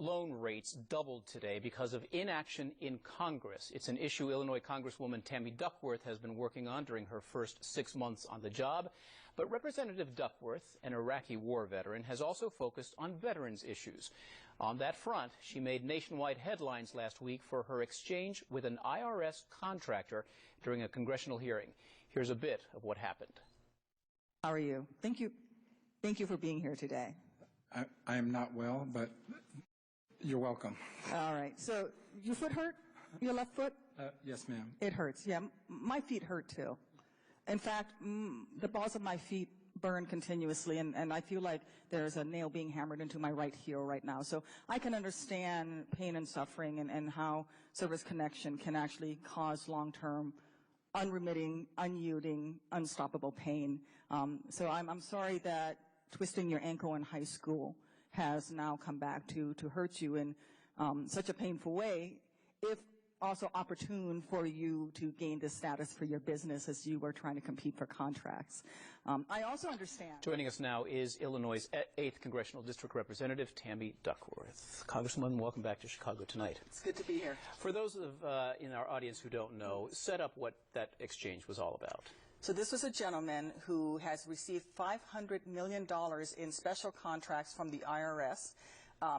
loan rates doubled today because of inaction in Congress. It's an issue Illinois Congresswoman Tammy Duckworth has been working on during her first 6 months on the job. But Representative Duckworth, an Iraqi war veteran, has also focused on veterans' issues. On that front, she made nationwide headlines last week for her exchange with an IRS contractor during a congressional hearing. Here's a bit of what happened. How are you? Thank you. Thank you for being here today. I am not well, but you're welcome. All right. So your foot hurt? Your left foot? Yes, ma'am. It hurts. Yeah, my feet hurt too. In fact, the balls of my feet burn continuously, and I feel like there's a nail being hammered into my right heel right now. So I can understand pain and suffering and how service connection can actually cause long-term, unremitting, unyielding, unstoppable pain. So I'm sorry that twisting your ankle in high school has now come back to hurt you in such a painful way, if also opportune for you to gain this status for your business as you were trying to compete for contracts. I also understand. Joining us now is Illinois' 8th Congressional District Representative Tammy Duckworth. Congresswoman, welcome back to Chicago Tonight. It's good to be here. For those in our audience who don't know, set up what that exchange was all about. So this was a gentleman who has received $500 million in special contracts from the IRS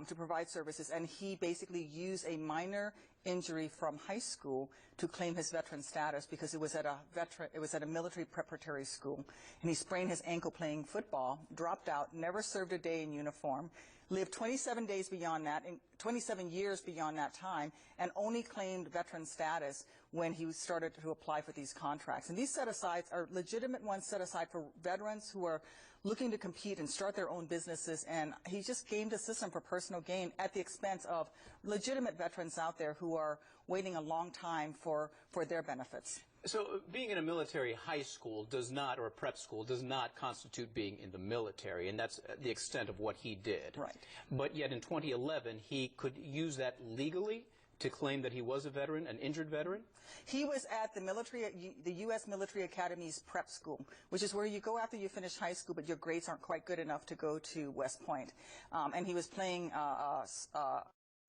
to provide services, and he basically used a minor injury from high school to claim his veteran status because it was at a military preparatory school, and he sprained his ankle playing football, dropped out, never served a day in uniform, lived 27 days beyond that, 27 years beyond that time, and only claimed veteran status when he started to apply for these contracts. And these set-asides are legitimate ones set aside for veterans who are looking to compete and start their own businesses, and he just gamed the system for personal gain at the expense of legitimate veterans out there who are waiting a long time for their benefits. So being in a military high school does not, or a prep school, does not constitute being in the military, and that's the extent of what he did. Right. But yet in 2011, he could use that legally to claim that he was a veteran, an injured veteran? He was at the U.S. Military Academy's prep school, which is where you go after you finish high school, but your grades aren't quite good enough to go to West Point. And he was playing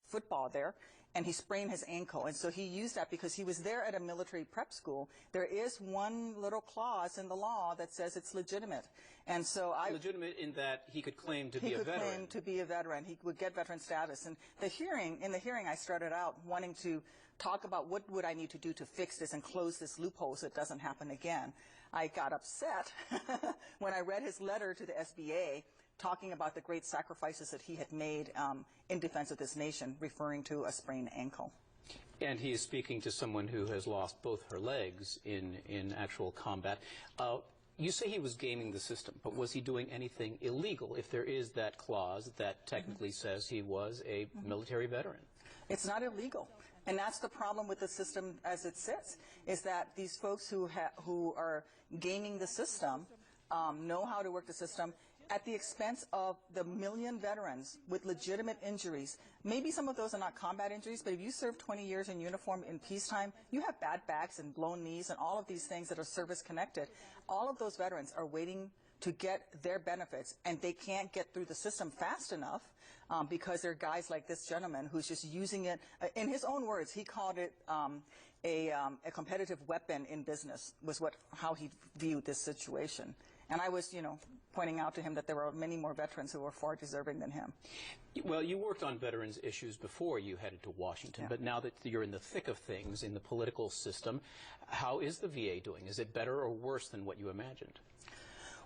football there, and he sprained his ankle. And so he used that because he was there at a military prep school. There is one little clause in the law that says it's legitimate. And so legitimate in that he could claim to be a veteran. He could claim to be a veteran. He would get veteran status. And in the hearing, I started out wanting to talk about what would I need to do to fix this and close this loophole so it doesn't happen again. I got upset when I read his letter to the SBA talking about the great sacrifices that he had made in defense of this nation, referring to a sprained ankle. And he is speaking to someone who has lost both her legs in actual combat. You say he was gaming the system, but was he doing anything illegal if there is that clause that technically says he was a military veteran? It's not illegal. And that's the problem with the system as it sits, is that these folks who are gaming the system know how to work the system at the expense of the million veterans with legitimate injuries. Maybe some of those are not combat injuries, but if you serve 20 years in uniform in peacetime, you have bad backs and blown knees and all of these things that are service-connected. All of those veterans are waiting to get their benefits, and they can't get through the system fast enough because there are guys like this gentleman who's just using it. In his own words, he called it a competitive weapon in business, was how he viewed this situation. And I was, pointing out to him that there were many more veterans who were far deserving than him. Well, you worked on veterans issues before you headed to Washington, but now that you're in the thick of things in the political system, how is the VA doing? Is it better or worse than what you imagined?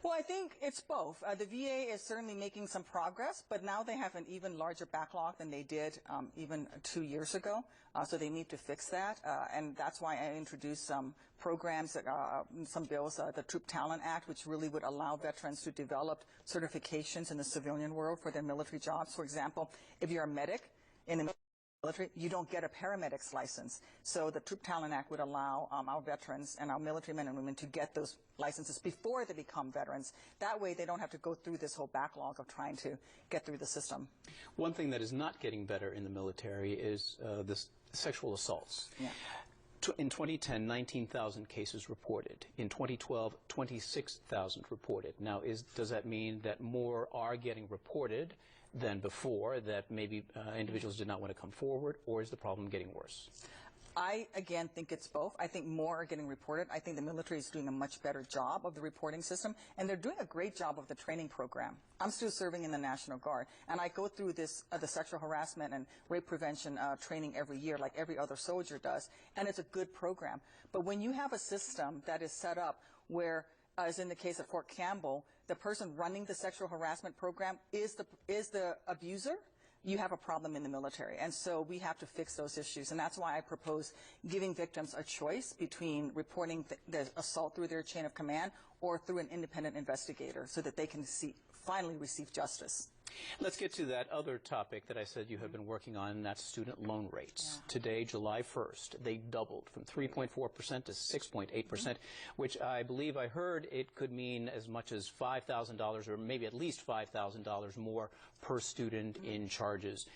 Well, I think it's both. The VA is certainly making some progress, but now they have an even larger backlog than they did even 2 years ago. So they need to fix that, and that's why I introduced some programs, some bills, the Troop Talent Act, which really would allow veterans to develop certifications in the civilian world for their military jobs. For example, if you're a medic in the military, you don't get a paramedic's license. So the Troop Talent Act would allow our veterans and our military men and women to get those licenses before they become veterans. That way they don't have to go through this whole backlog of trying to get through the system. One thing that is not getting better in the military is this sexual assaults. Yeah. In 2010, 19,000 cases reported. In 2012, 26,000 reported. Now, does that mean that more are getting reported than before, that maybe individuals did not want to come forward, or is the problem getting worse? I, again, think it's both. I think more are getting reported. I think the military is doing a much better job of the reporting system, and they're doing a great job of the training program. I'm still serving in the National Guard, and I go through this, the sexual harassment and rape prevention training every year, like every other soldier does, and it's a good program. But when you have a system that is set up where, as in the case of Fort Campbell, the person running the sexual harassment program is the abuser, you have a problem in the military. And so we have to fix those issues. And that's why I propose giving victims a choice between reporting the assault through their chain of command or through an independent investigator so that they can finally receive justice. Let's get to that other topic that I said you have been working on, and that's student loan rates. Yeah. Today, July 1st, they doubled from 3.4% to 6.8%, which I believe I heard it could mean as much as $5,000 or maybe at least $5,000 more per student in charges.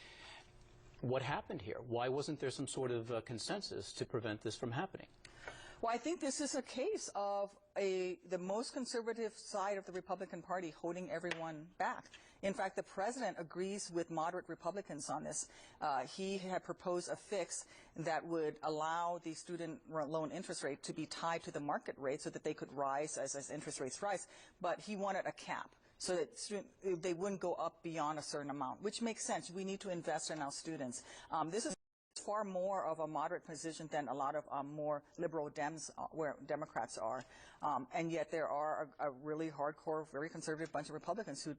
What happened here? Why wasn't there some sort of consensus to prevent this from happening? Well, I think this is a case of the most conservative side of the Republican Party holding everyone back. In fact, the president agrees with moderate Republicans on this. He had proposed a fix that would allow the student loan interest rate to be tied to the market rate so that they could rise as interest rates rise. But he wanted a cap so that they wouldn't go up beyond a certain amount, which makes sense. We need to invest in our students. This is far more of a moderate position than a lot of more liberal Democrats are. And yet there are a really hardcore, very conservative bunch of Republicans who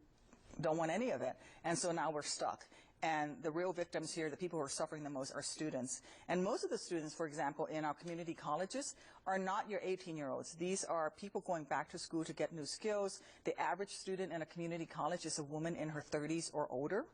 don't want any of it. And so now we're stuck. And the real victims here, the people who are suffering the most, are students. And most of the students, for example, in our community colleges are not your 18-year-olds. These are people going back to school to get new skills. The average student in a community college is a woman in her 30s or older.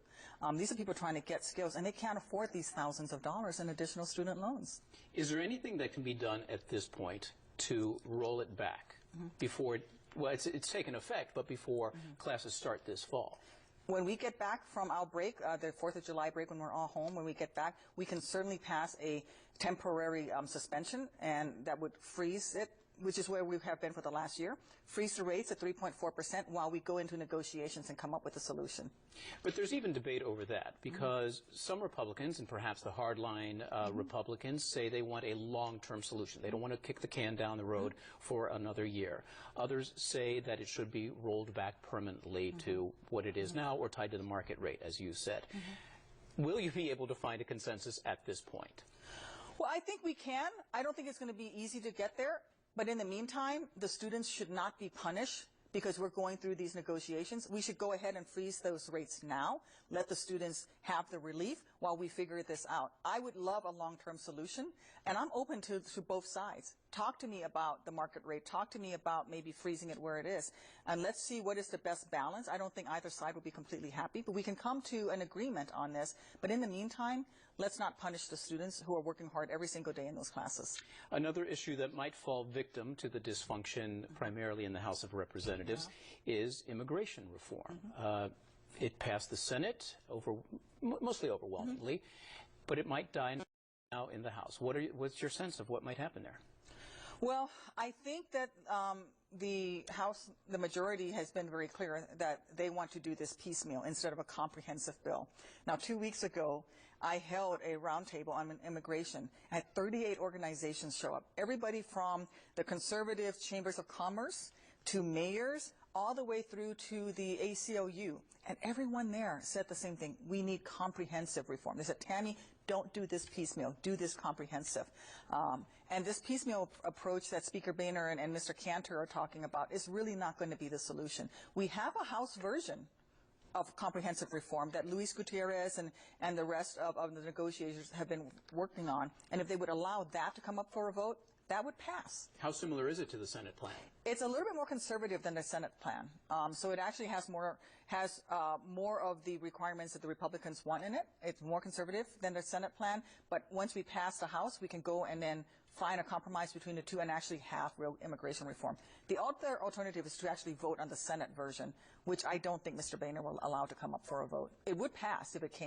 These are people trying to get skills, and they can't afford these thousands of dollars in additional student loans. Is there anything that can be done at this point to roll it back before well, it's taken effect, but before classes start this fall? When we get back from our break, the 4th of July break, when we're all home, when we get back, we can certainly pass a temporary suspension, and that would freeze it, which is where we have been for the last year, freeze the rates at 3.4% while we go into negotiations and come up with a solution. But there's even debate over that, because some Republicans, and perhaps the hardline Republicans, say they want a long-term solution. They don't want to kick the can down the road for another year. Others say that it should be rolled back permanently to what it is now or tied to the market rate, as you said. Will you be able to find a consensus at this point? Well, I think we can. I don't think it's going to be easy to get there. But in the meantime, the students should not be punished because we're going through these negotiations. We should go ahead and freeze those rates now, let the students have the relief while we figure this out. I would love a long-term solution, and I'm open to both sides. Talk to me about the market rate. Talk to me about maybe freezing it where it is. And let's see what is the best balance. I don't think either side will be completely happy, but we can come to an agreement on this. But in the meantime, let's not punish the students who are working hard every single day in those classes. Another issue that might fall victim to the dysfunction primarily in the House of Representatives is immigration reform. It passed the Senate mostly overwhelmingly, but it might die now in the House. What's your sense of what might happen there? Well, I think that the House, the majority has been very clear that they want to do this piecemeal instead of a comprehensive bill. Now, 2 weeks ago, I held a roundtable on immigration. I had 38 organizations show up. Everybody from the conservative chambers of commerce to mayors, all the way through to the ACLU. And everyone there said the same thing. We need comprehensive reform. They said, Tammy, don't do this piecemeal. Do this comprehensive. And this piecemeal approach that Speaker Boehner and Mr. Cantor are talking about is really not going to be the solution. We have a House version of comprehensive reform that Luis Gutierrez and the rest of the negotiators have been working on. And if they would allow that to come up for a vote, that would pass. How similar is it to the Senate plan? It's a little bit more conservative than the Senate plan. So it actually has more of the requirements that the Republicans want in it. It's more conservative than the Senate plan. But once we pass the House, we can go and then find a compromise between the two and actually have real immigration reform. The other alternative is to actually vote on the Senate version, which I don't think Mr. Boehner will allow to come up for a vote. It would pass if it came